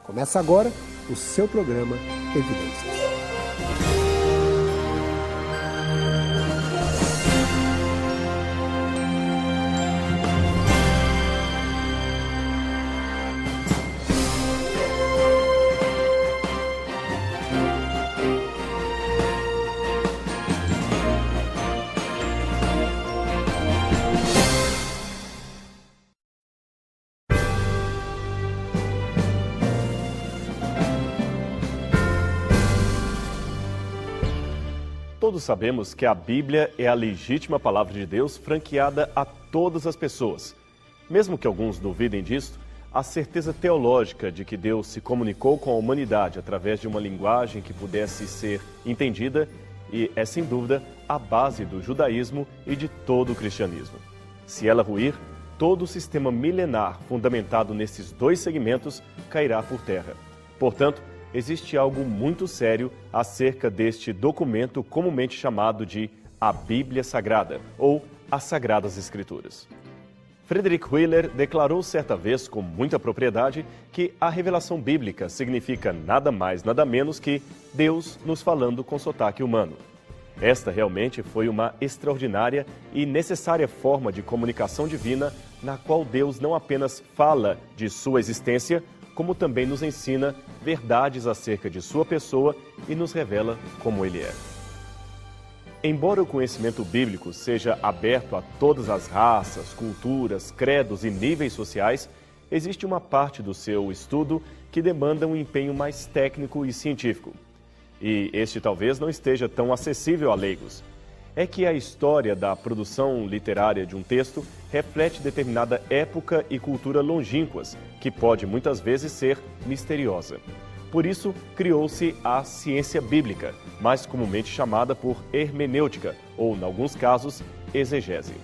Começa agora o seu programa Evidências. Todos sabemos que a Bíblia é a legítima palavra de Deus franqueada a todas as pessoas. Mesmo que alguns duvidem disto, a certeza teológica de que Deus se comunicou com a humanidade através de uma linguagem que pudesse ser entendida é, sem dúvida, a base do judaísmo e de todo o cristianismo. Se ela ruir, todo o sistema milenar fundamentado nesses dois segmentos cairá por terra. Portanto, existe algo muito sério acerca deste documento comumente chamado de a Bíblia Sagrada, ou as Sagradas Escrituras. Friedrich Wieler declarou certa vez, com muita propriedade, que a revelação bíblica significa nada mais, nada menos que Deus nos falando com sotaque humano. Esta realmente foi uma extraordinária e necessária forma de comunicação divina, na qual Deus não apenas fala de sua existência, como também nos ensina verdades acerca de sua pessoa e nos revela como ele é. Embora o conhecimento bíblico seja aberto a todas as raças, culturas, credos e níveis sociais, existe uma parte do seu estudo que demanda um empenho mais técnico e científico. E este talvez não esteja tão acessível a leigos. É que a história da produção literária de um texto reflete determinada época e cultura longínquas, que pode muitas vezes ser misteriosa. Por isso, criou-se a ciência bíblica, mais comumente chamada por hermenêutica, ou, em alguns casos, exegese.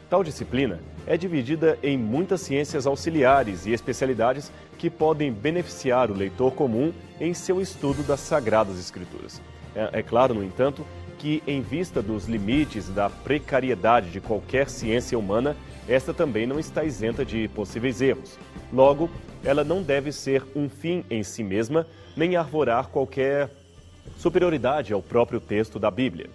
Tal disciplina é dividida em muitas ciências auxiliares e especialidades que podem beneficiar o leitor comum em seu estudo das Sagradas Escrituras. É claro, no entanto, que, em vista dos limites da precariedade de qualquer ciência humana, esta também não está isenta de possíveis erros. Logo, ela não deve ser um fim em si mesma, nem arvorar qualquer superioridade ao próprio texto da Bíblia.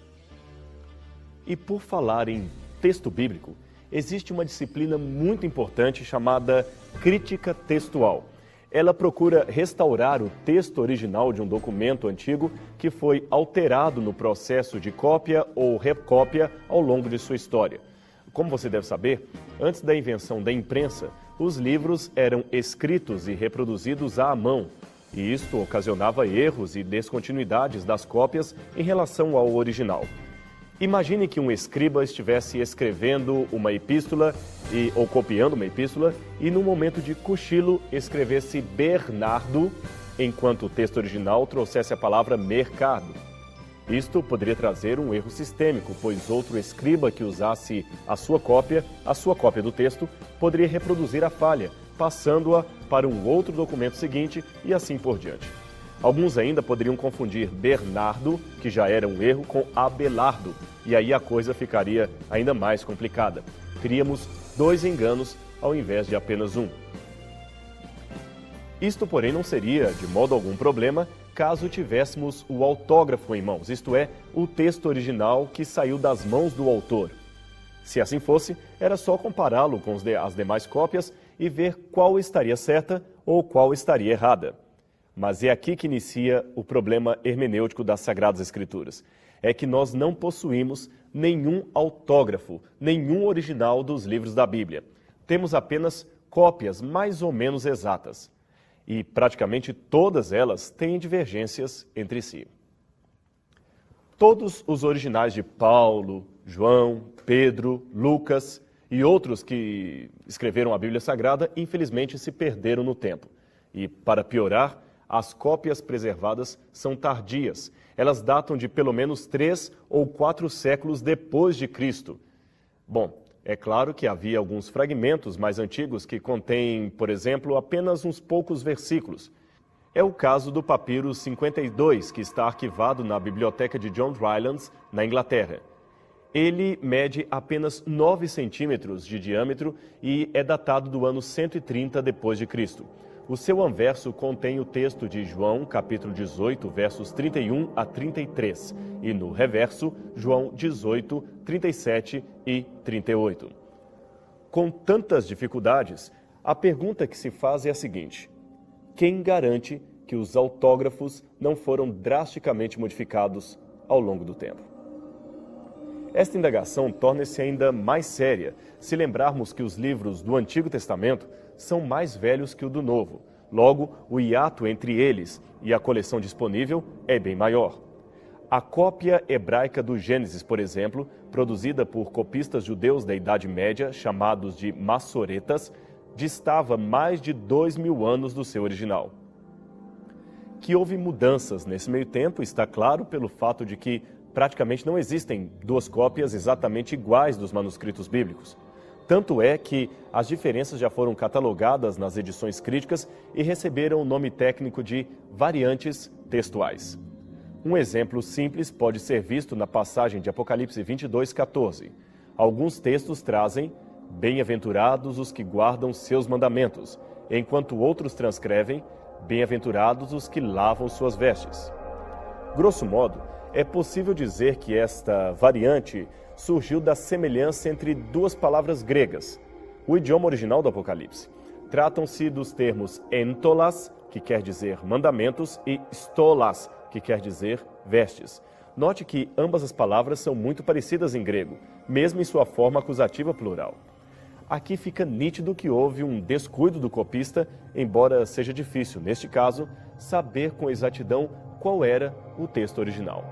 E por falar em texto bíblico, existe uma disciplina muito importante chamada crítica textual. Ela procura restaurar o texto original de um documento antigo que foi alterado no processo de cópia ou recópia ao longo de sua história. Como você deve saber, antes da invenção da imprensa, os livros eram escritos e reproduzidos à mão, e isto ocasionava erros e descontinuidades das cópias em relação ao original. Imagine que um escriba estivesse escrevendo uma epístola ou copiando uma epístola e, no momento de cochilo, escrevesse Bernardo, enquanto o texto original trouxesse a palavra mercado. Isto poderia trazer um erro sistêmico, pois outro escriba que usasse a sua cópia do texto, poderia reproduzir a falha, passando-a para um outro documento seguinte e assim por diante. Alguns ainda poderiam confundir Bernardo, que já era um erro, com Abelardo, e aí a coisa ficaria ainda mais complicada. Teríamos dois enganos ao invés de apenas um. Isto, porém, não seria, de modo algum, problema caso tivéssemos o autógrafo em mãos, isto é, o texto original que saiu das mãos do autor. Se assim fosse, era só compará-lo com as demais cópias e ver qual estaria certa ou qual estaria errada. Mas é aqui que inicia o problema hermenêutico das Sagradas Escrituras. É que nós não possuímos nenhum autógrafo, nenhum original dos livros da Bíblia. Temos apenas cópias mais ou menos exatas. E praticamente todas elas têm divergências entre si. Todos os originais de Paulo, João, Pedro, Lucas e outros que escreveram a Bíblia Sagrada, infelizmente, se perderam no tempo. E, para piorar, as cópias preservadas são tardias. Elas datam de pelo menos 3 ou 4 séculos depois de Cristo. Bom, é claro que havia alguns fragmentos mais antigos que contêm, por exemplo, apenas uns poucos versículos. É o caso do papiro 52, que está arquivado na biblioteca de John Rylands, na Inglaterra. Ele mede apenas 9 centímetros de diâmetro e é datado do ano 130 depois de Cristo. O seu anverso contém o texto de João, capítulo 18, versos 31 a 33, e no reverso, João 18, 37 e 38. Com tantas dificuldades, a pergunta que se faz é a seguinte: quem garante que os autógrafos não foram drasticamente modificados ao longo do tempo? Esta indagação torna-se ainda mais séria se lembrarmos que os livros do Antigo Testamento são mais velhos que o do Novo. Logo, o hiato entre eles e a coleção disponível é bem maior. A cópia hebraica do Gênesis, por exemplo, produzida por copistas judeus da Idade Média, chamados de massoretas, distava mais de 2000 anos do seu original. Que houve mudanças nesse meio tempo está claro pelo fato de que praticamente não existem duas cópias exatamente iguais dos manuscritos bíblicos. Tanto é que as diferenças já foram catalogadas nas edições críticas e receberam o nome técnico de variantes textuais. Um exemplo simples pode ser visto na passagem de Apocalipse 22:14. Alguns textos trazem "Bem-aventurados os que guardam seus mandamentos", enquanto outros transcrevem "Bem-aventurados os que lavam suas vestes". Grosso modo, é possível dizer que esta variante surgiu da semelhança entre duas palavras gregas. O idioma original do Apocalipse. Tratam-se dos termos entolas, que quer dizer mandamentos, e stolas, que quer dizer vestes. Note que ambas as palavras são muito parecidas em grego, mesmo em sua forma acusativa plural. Aqui fica nítido que houve um descuido do copista, embora seja difícil, neste caso, saber com exatidão qual era o texto original.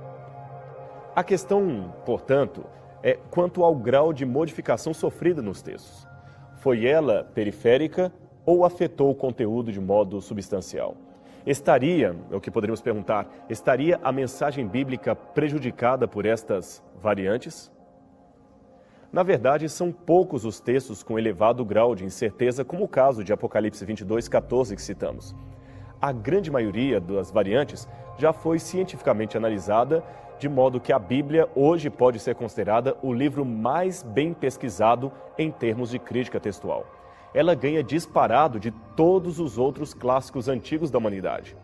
A questão, portanto, é quanto ao grau de modificação sofrida nos textos. Foi ela periférica ou afetou o conteúdo de modo substancial? Estaria, é o que poderíamos perguntar, estaria a mensagem bíblica prejudicada por estas variantes? Na verdade, são poucos os textos com elevado grau de incerteza, como o caso de Apocalipse 22:14 que citamos. A grande maioria das variantes já foi cientificamente analisada, de modo que a Bíblia hoje pode ser considerada o livro mais bem pesquisado em termos de crítica textual. Ela ganha disparado de todos os outros clássicos antigos da humanidade.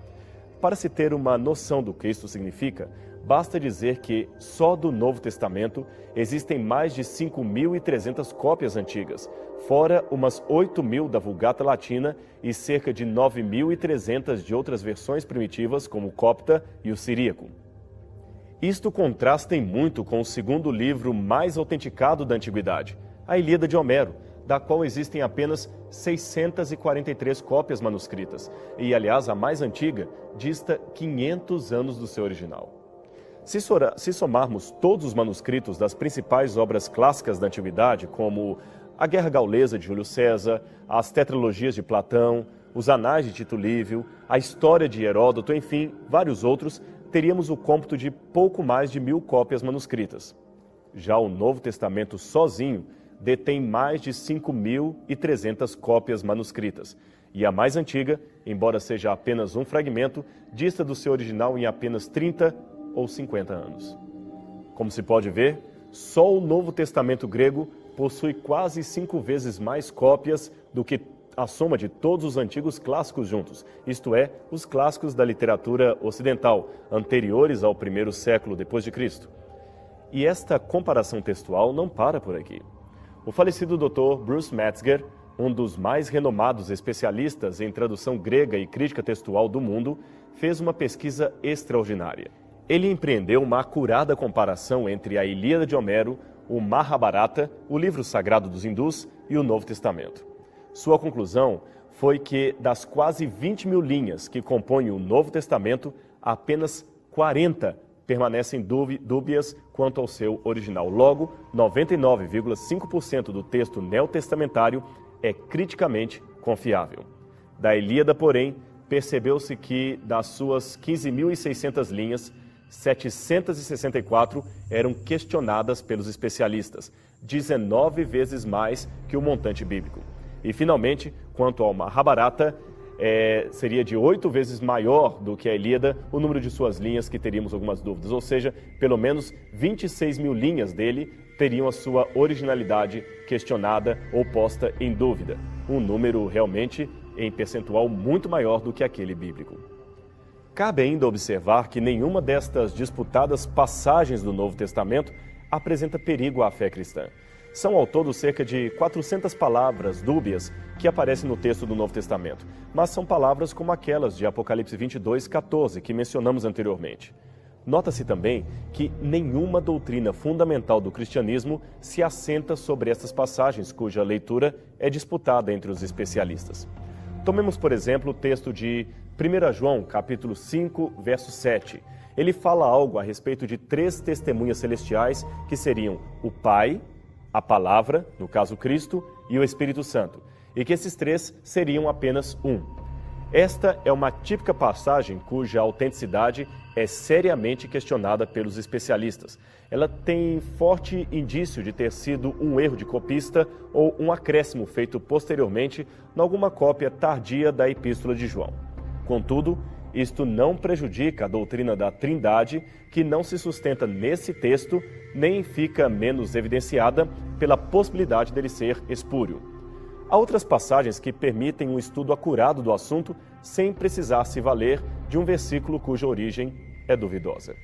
Para se ter uma noção do que isso significa, basta dizer que só do Novo Testamento existem mais de 5.300 cópias antigas, fora umas 8.000 da Vulgata Latina e cerca de 9.300 de outras versões primitivas, como o copta e o siríaco. Isto contrasta em muito com o segundo livro mais autenticado da Antiguidade, a Ilíada de Homero, da qual existem apenas 643 cópias manuscritas, e, aliás, a mais antiga dista 500 anos do seu original. Se somarmos todos os manuscritos das principais obras clássicas da Antiguidade, como a Guerra Gaulesa de Júlio César, as tetralogias de Platão, os Anais de Tito Livio, a História de Heródoto, enfim, vários outros, teríamos o cômputo de pouco mais de 1.000 cópias manuscritas. Já o Novo Testamento sozinho detém mais de 5.300 cópias manuscritas, e a mais antiga, embora seja apenas um fragmento, dista do seu original em apenas 30 ou 50 anos. Como se pode ver, só o Novo Testamento grego possui quase 5 vezes mais cópias do que a soma de todos os antigos clássicos juntos, isto é, os clássicos da literatura ocidental, anteriores ao primeiro século depois de Cristo. E esta comparação textual não para por aqui. O falecido Dr. Bruce Metzger, um dos mais renomados especialistas em tradução grega e crítica textual do mundo, fez uma pesquisa extraordinária. Ele empreendeu uma acurada comparação entre a Ilíada de Homero, o Mahabharata, o livro sagrado dos hindus, e o Novo Testamento. Sua conclusão foi que, das quase 20.000 linhas que compõem o Novo Testamento, apenas 40 permanecem dúbias quanto ao seu original. Logo, 99,5% do texto neotestamentário é criticamente confiável. Da Ilíada, porém, percebeu-se que, das suas 15.600 linhas, 764 eram questionadas pelos especialistas, 19 vezes mais que o montante bíblico. E, finalmente, quanto ao Mahabharata, seria de 8 vezes maior do que a Ilíada o número de suas linhas, que teríamos algumas dúvidas. Ou seja, pelo menos 26.000 linhas dele teriam a sua originalidade questionada ou posta em dúvida. Um número realmente em percentual muito maior do que aquele bíblico. Cabe ainda observar que nenhuma destas disputadas passagens do Novo Testamento apresenta perigo à fé cristã. São ao todo cerca de 400 palavras dúbias que aparecem no texto do Novo Testamento, mas são palavras como aquelas de Apocalipse 22:14 que mencionamos anteriormente. Nota-se também que nenhuma doutrina fundamental do cristianismo se assenta sobre estas passagens, cuja leitura é disputada entre os especialistas. Tomemos, por exemplo, o texto de 1 João, capítulo 5, verso 7. Ele fala algo a respeito de 3 testemunhas celestiais, que seriam o Pai, a Palavra, no caso Cristo, e o Espírito Santo, e que esses 3 seriam apenas um. Esta é uma típica passagem cuja autenticidade é seriamente questionada pelos especialistas. Ela tem forte indício de ter sido um erro de copista ou um acréscimo feito posteriormente em alguma cópia tardia da Epístola de João. Contudo, isto não prejudica a doutrina da Trindade, que não se sustenta nesse texto, nem fica menos evidenciada pela possibilidade dele ser espúrio. Há outras passagens que permitem um estudo acurado do assunto sem precisar se valer de um versículo cuja origem é duvidosa.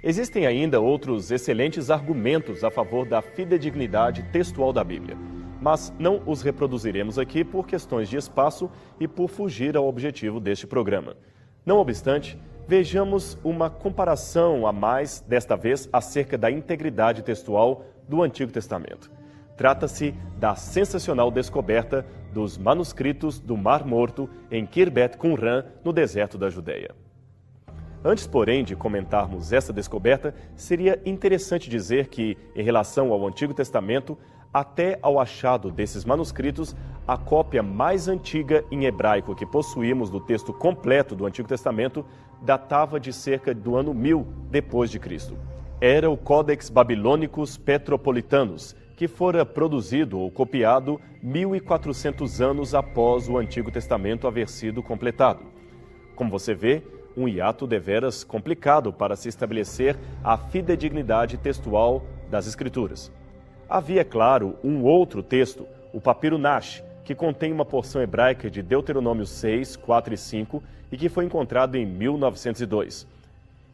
Existem ainda outros excelentes argumentos a favor da fidedignidade textual da Bíblia, mas não os reproduziremos aqui por questões de espaço e por fugir ao objetivo deste programa. Não obstante, vejamos uma comparação a mais, desta vez, acerca da integridade textual do Antigo Testamento. Trata-se da sensacional descoberta dos manuscritos do Mar Morto em Khirbet Qumran, no deserto da Judeia. Antes, porém, de comentarmos essa descoberta, seria interessante dizer que, em relação ao Antigo Testamento, até ao achado desses manuscritos, a cópia mais antiga em hebraico que possuímos do texto completo do Antigo Testamento datava de cerca do ano 1000 depois de Cristo. Era o Codex Babilônicos Petropolitanos, que fora produzido ou copiado 1400 anos após o Antigo Testamento haver sido completado. Como você vê, um hiato deveras complicado para se estabelecer a fidedignidade textual das Escrituras. Havia, claro, um outro texto, o Papiro Nash, que contém uma porção hebraica de Deuteronômio 6, 4 e 5 e que foi encontrado em 1902.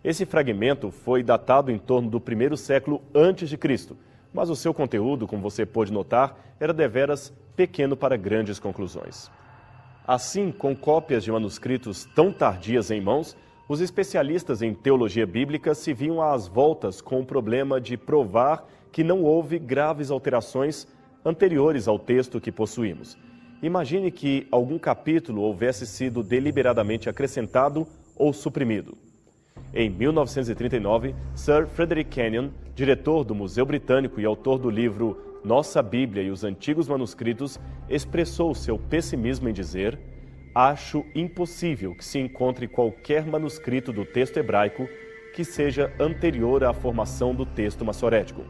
Esse fragmento foi datado em torno do 1º século antes de Cristo, mas o seu conteúdo, como você pôde notar, era deveras pequeno para grandes conclusões. Assim, com cópias de manuscritos tão tardias em mãos, os especialistas em teologia bíblica se viam às voltas com o problema de provar que não houve graves alterações anteriores ao texto que possuímos. Imagine que algum capítulo houvesse sido deliberadamente acrescentado ou suprimido. Em 1939, Sir Frederick Kenyon, diretor do Museu Britânico e autor do livro Nossa Bíblia e os Antigos Manuscritos, expressou seu pessimismo em dizer: "Acho impossível que se encontre qualquer manuscrito do texto hebraico que seja anterior à formação do texto massorético."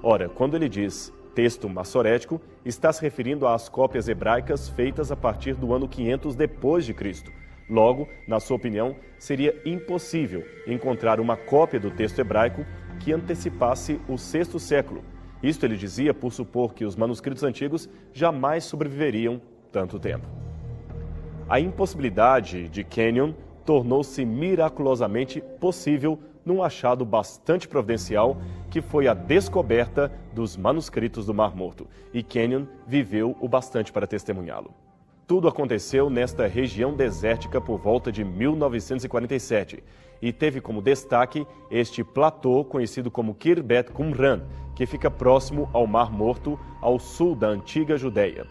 Ora, quando ele diz texto massorético, está se referindo às cópias hebraicas feitas a partir do ano 500 depois de Cristo. Logo, na sua opinião, seria impossível encontrar uma cópia do texto hebraico que antecipasse o 6º século. Isto ele dizia por supor que os manuscritos antigos jamais sobreviveriam tanto tempo. A impossibilidade de Kenyon tornou-se miraculosamente possível num achado bastante providencial, que foi a descoberta dos manuscritos do Mar Morto, e Kenyon viveu o bastante para testemunhá-lo. Tudo aconteceu nesta região desértica por volta de 1947 e teve como destaque este platô conhecido como Khirbet Qumran, que fica próximo ao Mar Morto, ao sul da antiga Judeia.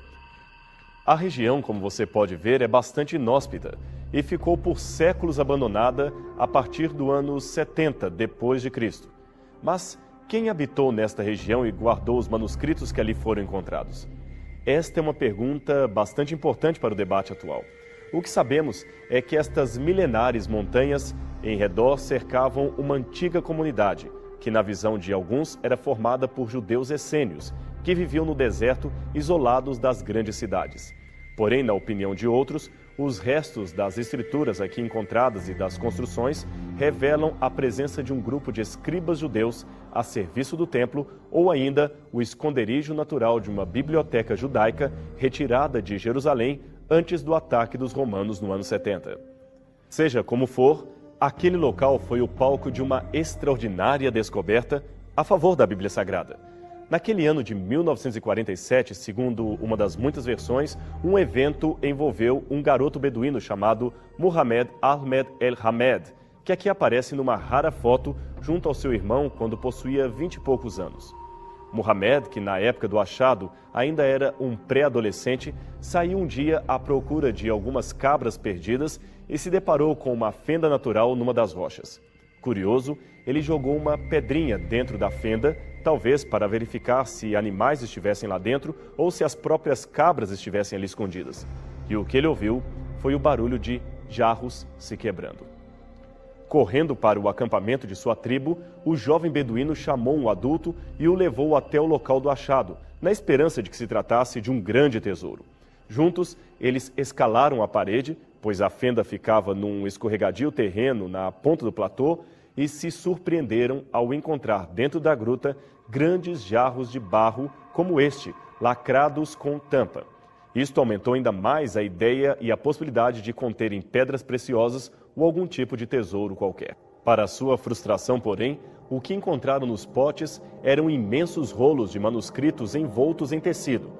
A região, como você pode ver, é bastante inóspita e ficou por séculos abandonada a partir do ano 70 depois de Cristo. Mas quem habitou nesta região e guardou os manuscritos que ali foram encontrados? Esta é uma pergunta bastante importante para o debate atual. O que sabemos é que estas milenares montanhas em redor cercavam uma antiga comunidade, que na visão de alguns era formada por judeus essênios, que viviam no deserto isolados das grandes cidades. Porém, na opinião de outros, os restos das escrituras aqui encontradas e das construções revelam a presença de um grupo de escribas judeus a serviço do templo ou ainda o esconderijo natural de uma biblioteca judaica retirada de Jerusalém antes do ataque dos romanos no ano 70. Seja como for, aquele local foi o palco de uma extraordinária descoberta a favor da Bíblia Sagrada. Naquele ano de 1947, segundo uma das muitas versões, um evento envolveu um garoto beduíno chamado Muhammad Ahmed El-Hamed, que aqui aparece numa rara foto junto ao seu irmão quando possuía 20 e poucos anos. Muhammad, que na época do achado ainda era um pré-adolescente, saiu um dia à procura de algumas cabras perdidas e se deparou com uma fenda natural numa das rochas. Curioso, ele jogou uma pedrinha dentro da fenda, talvez para verificar se animais estivessem lá dentro ou se as próprias cabras estivessem ali escondidas. E o que ele ouviu foi o barulho de jarros se quebrando. Correndo para o acampamento de sua tribo, o jovem beduíno chamou um adulto e o levou até o local do achado, na esperança de que se tratasse de um grande tesouro. Juntos, eles escalaram a parede, pois a fenda ficava num escorregadio terreno na ponta do platô, e se surpreenderam ao encontrar dentro da gruta grandes jarros de barro como este, lacrados com tampa. Isto aumentou ainda mais a ideia e a possibilidade de conterem pedras preciosas ou algum tipo de tesouro qualquer. Para sua frustração, porém, o que encontraram nos potes eram imensos rolos de manuscritos envoltos em tecido.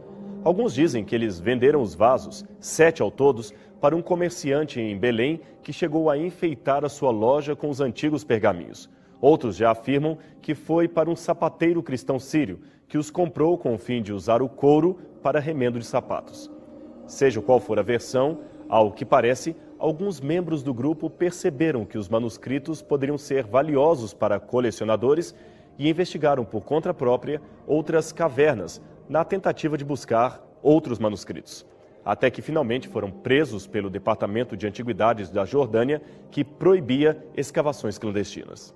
Alguns dizem que eles venderam os vasos, 7 ao todos, para um comerciante em Belém que chegou a enfeitar a sua loja com os antigos pergaminhos. Outros já afirmam que foi para um sapateiro cristão sírio, que os comprou com o fim de usar o couro para remendo de sapatos. Seja qual for a versão, ao que parece, alguns membros do grupo perceberam que os manuscritos poderiam ser valiosos para colecionadores e investigaram por conta própria outras cavernas, na tentativa de buscar outros manuscritos. Até que finalmente foram presos pelo Departamento de Antiguidades da Jordânia, que proibia escavações clandestinas.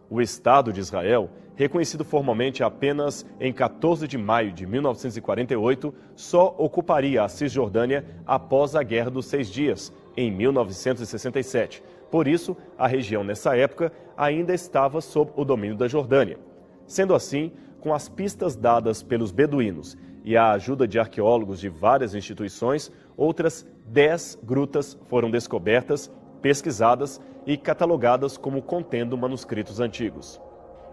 O Estado de Israel, reconhecido formalmente apenas em 14 de maio de 1948, só ocuparia a Cisjordânia após a Guerra dos 6 Dias, em 1967. Por isso, a região nessa época ainda estava sob o domínio da Jordânia. Sendo assim, com as pistas dadas pelos beduínos e a ajuda de arqueólogos de várias instituições, outras 10 grutas foram descobertas, pesquisadas e catalogadas como contendo manuscritos antigos.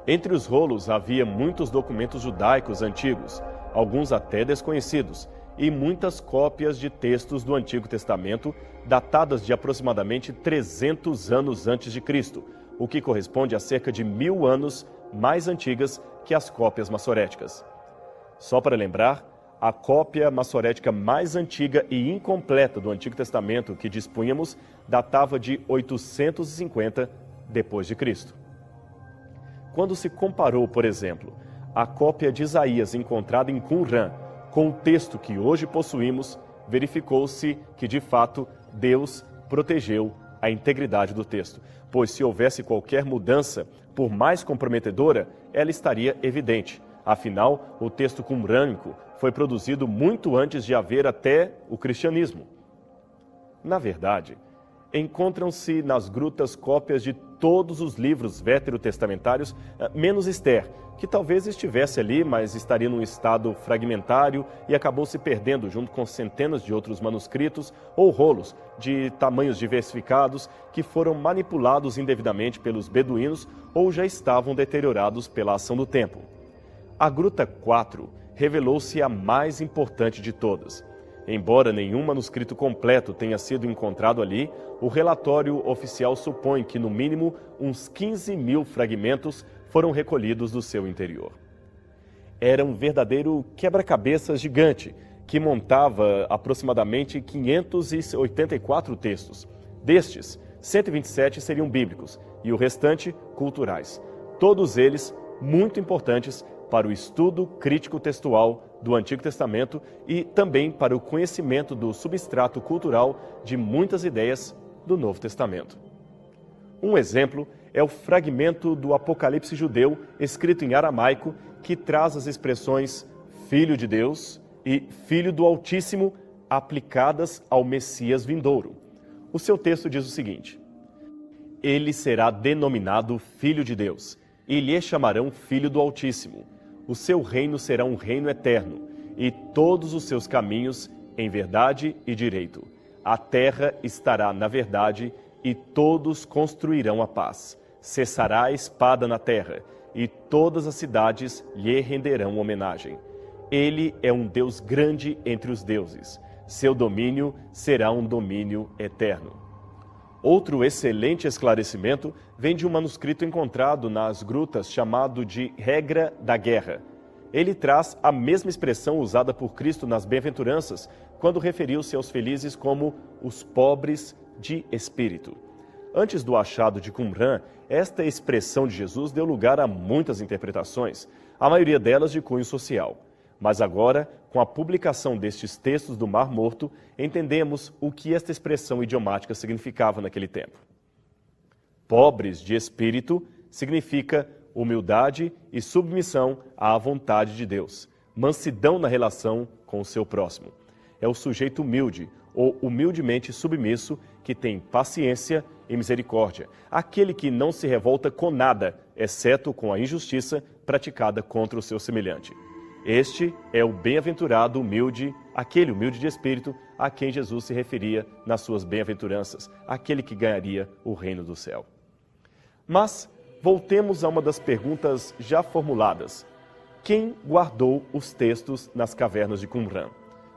Entre os rolos havia muitos documentos judaicos antigos, alguns até desconhecidos, e muitas cópias de textos do Antigo Testamento, datadas de aproximadamente 300 anos antes de Cristo, o que corresponde a cerca de 1000 anos mais antigas que as cópias massoréticas. Só para lembrar, a cópia massorética mais antiga e incompleta do Antigo Testamento que dispunhamos datava de 850 d.C. Quando se comparou, por exemplo, a cópia de Isaías encontrada em Qumran com o texto que hoje possuímos, verificou-se que, de fato, Deus protegeu a integridade do texto, pois se houvesse qualquer mudança, por mais comprometedora, ela estaria evidente. Afinal, o texto qumrânico foi produzido muito antes de haver até o cristianismo. Na verdade, encontram-se nas grutas cópias de todos os livros veterotestamentários, menos Esther, que talvez estivesse ali, mas estaria num estado fragmentário e acabou se perdendo junto com centenas de outros manuscritos ou rolos de tamanhos diversificados que foram manipulados indevidamente pelos beduínos ou já estavam deteriorados pela ação do tempo. A Gruta 4 revelou-se a mais importante de todas. Embora nenhum manuscrito completo tenha sido encontrado ali, o relatório oficial supõe que, no mínimo, uns 15.000 fragmentos foram recolhidos do seu interior. Era um verdadeiro quebra-cabeças gigante, que montava aproximadamente 584 textos. Destes, 127 seriam bíblicos e o restante, culturais. Todos eles muito importantes para o estudo crítico textual do Antigo Testamento e também para o conhecimento do substrato cultural de muitas ideias do Novo Testamento. Um exemplo é o fragmento do Apocalipse judeu, escrito em aramaico, que traz as expressões Filho de Deus e Filho do Altíssimo aplicadas ao Messias vindouro. O seu texto diz o seguinte: Ele será denominado Filho de Deus, e lhe chamarão Filho do Altíssimo. O seu reino será um reino eterno, e todos os seus caminhos em verdade e direito. A terra estará na verdade e todos construirão a paz. Cessará a espada na terra e todas as cidades lhe renderão homenagem. Ele é um Deus grande entre os deuses. Seu domínio será um domínio eterno. Outro excelente esclarecimento vem de um manuscrito encontrado nas grutas chamado de Regra da Guerra. Ele traz a mesma expressão usada por Cristo nas bem-aventuranças, quando referiu-se aos felizes como os pobres de espírito. Antes do achado de Qumran, esta expressão de Jesus deu lugar a muitas interpretações, a maioria delas de cunho social. Mas agora, com a publicação destes textos do Mar Morto, entendemos o que esta expressão idiomática significava naquele tempo. Pobres de espírito significa humildade e submissão à vontade de Deus, mansidão na relação com o seu próximo. É o sujeito humilde ou humildemente submisso que tem paciência e misericórdia, aquele que não se revolta com nada, exceto com a injustiça praticada contra o seu semelhante. Este é o bem-aventurado humilde, aquele humilde de espírito a quem Jesus se referia nas suas bem-aventuranças, aquele que ganharia o reino do céu. Mas voltemos a uma das perguntas já formuladas. Quem guardou os textos nas cavernas de Qumran?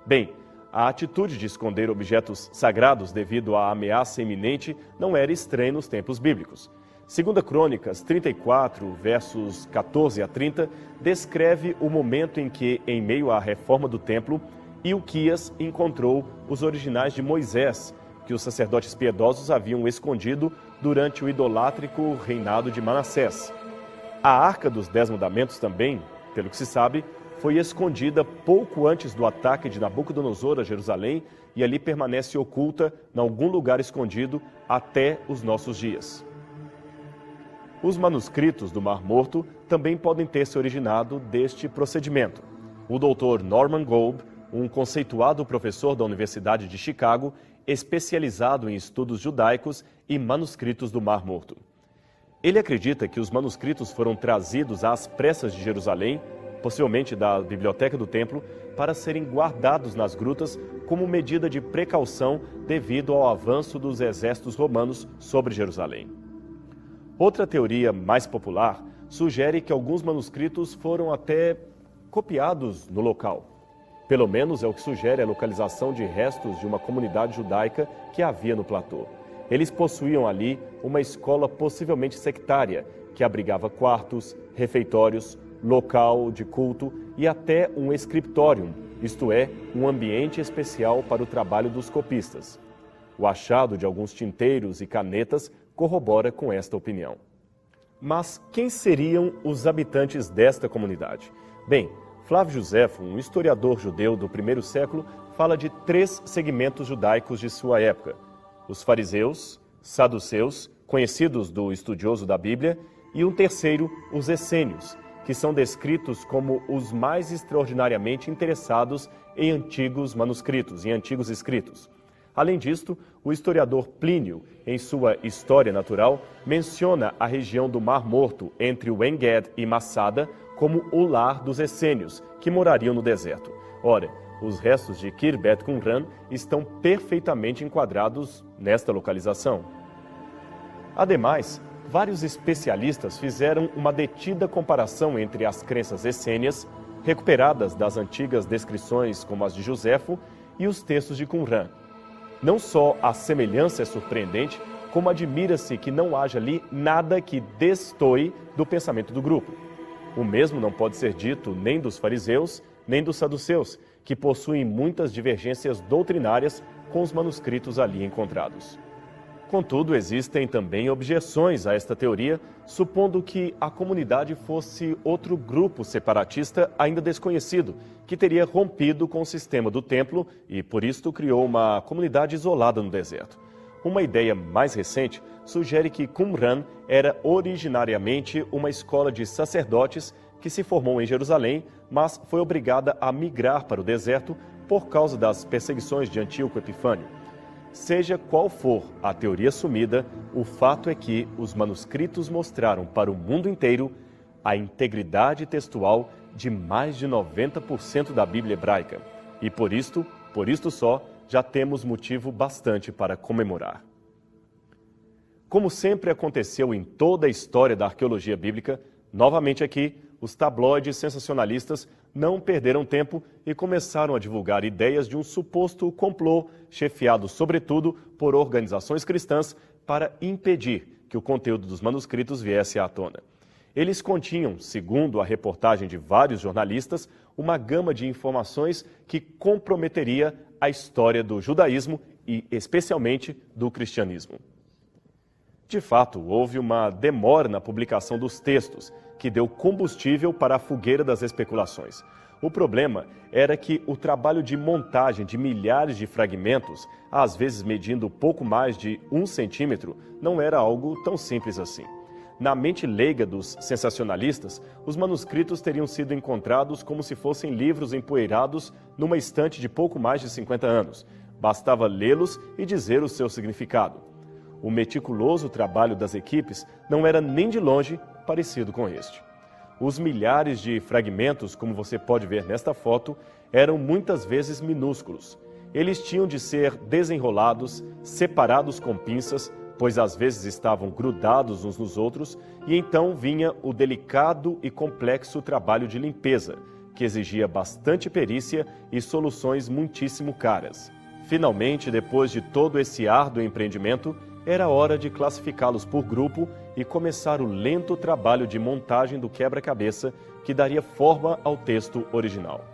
Bem, a atitude de esconder objetos sagrados devido à ameaça iminente não era estranha nos tempos bíblicos. 2 Crônicas 34, versos 14 a 30, descreve o momento em que, em meio à reforma do templo, Ilquias encontrou os originais de Moisés, que os sacerdotes piedosos haviam escondido durante o idolátrico reinado de Manassés. A Arca dos 10 Mandamentos também, pelo que se sabe, foi escondida pouco antes do ataque de Nabucodonosor a Jerusalém e ali permanece oculta em algum lugar escondido até os nossos dias. Os manuscritos do Mar Morto também podem ter se originado deste procedimento. O Dr. Norman Golb, um conceituado professor da Universidade de Chicago, especializado em estudos judaicos e manuscritos do Mar Morto. Ele acredita que os manuscritos foram trazidos às pressas de Jerusalém, possivelmente da biblioteca do templo, para serem guardados nas grutas como medida de precaução devido ao avanço dos exércitos romanos sobre Jerusalém. Outra teoria mais popular sugere que alguns manuscritos foram até copiados no local. Pelo menos é o que sugere a localização de restos de uma comunidade judaica que havia no platô. Eles possuíam ali uma escola possivelmente sectária, que abrigava quartos, refeitórios, local de culto e até um scriptorium, isto é, um ambiente especial para o trabalho dos copistas. O achado de alguns tinteiros e canetas corrobora com esta opinião. Mas quem seriam os habitantes desta comunidade? Bem, Flávio Joséfo, um historiador judeu do primeiro século, fala de 3 segmentos judaicos de sua época: os fariseus, saduceus, conhecidos do estudioso da Bíblia, e um terceiro, os essênios, que são descritos como os mais extraordinariamente interessados em antigos manuscritos, em antigos escritos. Além disto, o historiador Plínio, em sua História Natural, menciona a região do Mar Morto entre o En-Ged e Massada como o lar dos essênios, que morariam no deserto. Ora, os restos de Khirbet Qumran estão perfeitamente enquadrados nesta localização. Ademais, vários especialistas fizeram uma detida comparação entre as crenças essênias, recuperadas das antigas descrições como as de Joséfo, e os textos de Qumran. Não só a semelhança é surpreendente, como admira-se que não haja ali nada que destoe do pensamento do grupo. O mesmo não pode ser dito nem dos fariseus, nem dos saduceus, que possuem muitas divergências doutrinárias com os manuscritos ali encontrados. Contudo, existem também objeções a esta teoria, supondo que a comunidade fosse outro grupo separatista ainda desconhecido, que teria rompido com o sistema do templo e, por isto, criou uma comunidade isolada no deserto. Uma ideia mais recente sugere que Qumran era originariamente uma escola de sacerdotes que se formou em Jerusalém, mas foi obrigada a migrar para o deserto por causa das perseguições de Antíoco Epifânio. Seja qual for a teoria assumida, o fato é que os manuscritos mostraram para o mundo inteiro a integridade textual de mais de 90% da Bíblia hebraica e, por isto, Por isto só, já temos motivo bastante para comemorar. Como sempre aconteceu em toda a história da arqueologia bíblica, novamente aqui, os tabloides sensacionalistas não perderam tempo e começaram a divulgar ideias de um suposto complô, chefiado sobretudo por organizações cristãs, para impedir que o conteúdo dos manuscritos viesse à tona. Eles continham, segundo a reportagem de vários jornalistas, uma gama de informações que comprometeria a história do judaísmo e, especialmente, do cristianismo. De fato, houve uma demora na publicação dos textos, que deu combustível para a fogueira das especulações. O problema era que o trabalho de montagem de milhares de fragmentos, às vezes medindo pouco mais de 1 centímetro, não era algo tão simples assim. Na mente leiga dos sensacionalistas, os manuscritos teriam sido encontrados como se fossem livros empoeirados numa estante de pouco mais de 50 anos. Bastava lê-los e dizer o seu significado. O meticuloso trabalho das equipes não era nem de longe parecido com este. Os milhares de fragmentos, como você pode ver nesta foto, eram muitas vezes minúsculos. Eles tinham de ser desenrolados, separados com pinças, pois às vezes estavam grudados uns nos outros, e então vinha o delicado e complexo trabalho de limpeza, que exigia bastante perícia e soluções muitíssimo caras. Finalmente, depois de todo esse árduo empreendimento, era hora de classificá-los por grupo e começar o lento trabalho de montagem do quebra-cabeça que daria forma ao texto original.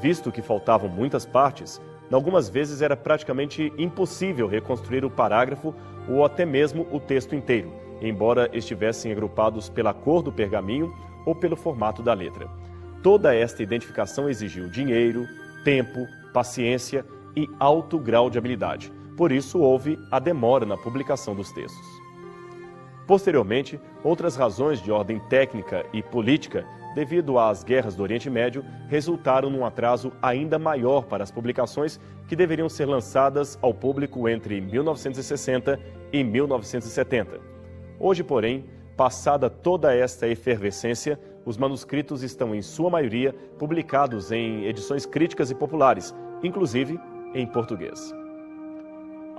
Visto que faltavam muitas partes, algumas vezes era praticamente impossível reconstruir o parágrafo ou até mesmo o texto inteiro, embora estivessem agrupados pela cor do pergaminho ou pelo formato da letra. Toda esta identificação exigiu dinheiro, tempo, paciência e alto grau de habilidade. Por isso, houve a demora na publicação dos textos. Posteriormente, outras razões de ordem técnica e política, devido às guerras do Oriente Médio, resultaram num atraso ainda maior para as publicações que deveriam ser lançadas ao público entre 1960 e 1970. Hoje, porém, passada toda esta efervescência, os manuscritos estão, em sua maioria, publicados em edições críticas e populares, inclusive em português.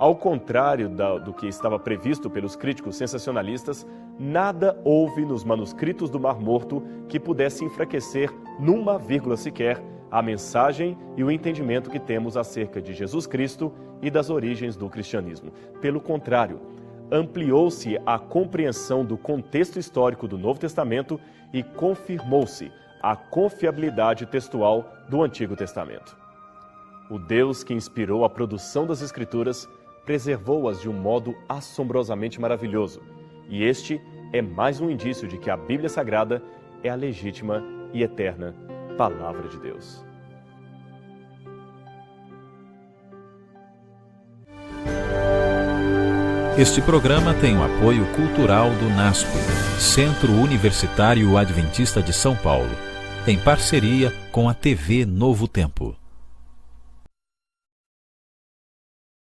Ao contrário do que estava previsto pelos críticos sensacionalistas, nada houve nos manuscritos do Mar Morto que pudesse enfraquecer numa vírgula sequer a mensagem e o entendimento que temos acerca de Jesus Cristo e das origens do cristianismo. Pelo contrário, ampliou-se a compreensão do contexto histórico do Novo Testamento e confirmou-se a confiabilidade textual do Antigo Testamento. O Deus que inspirou a produção das Escrituras preservou-as de um modo assombrosamente maravilhoso. E este é mais um indício de que a Bíblia Sagrada é a legítima e eterna Palavra de Deus. Este programa tem o apoio cultural do NASP, Centro Universitário Adventista de São Paulo, em parceria com a TV Novo Tempo.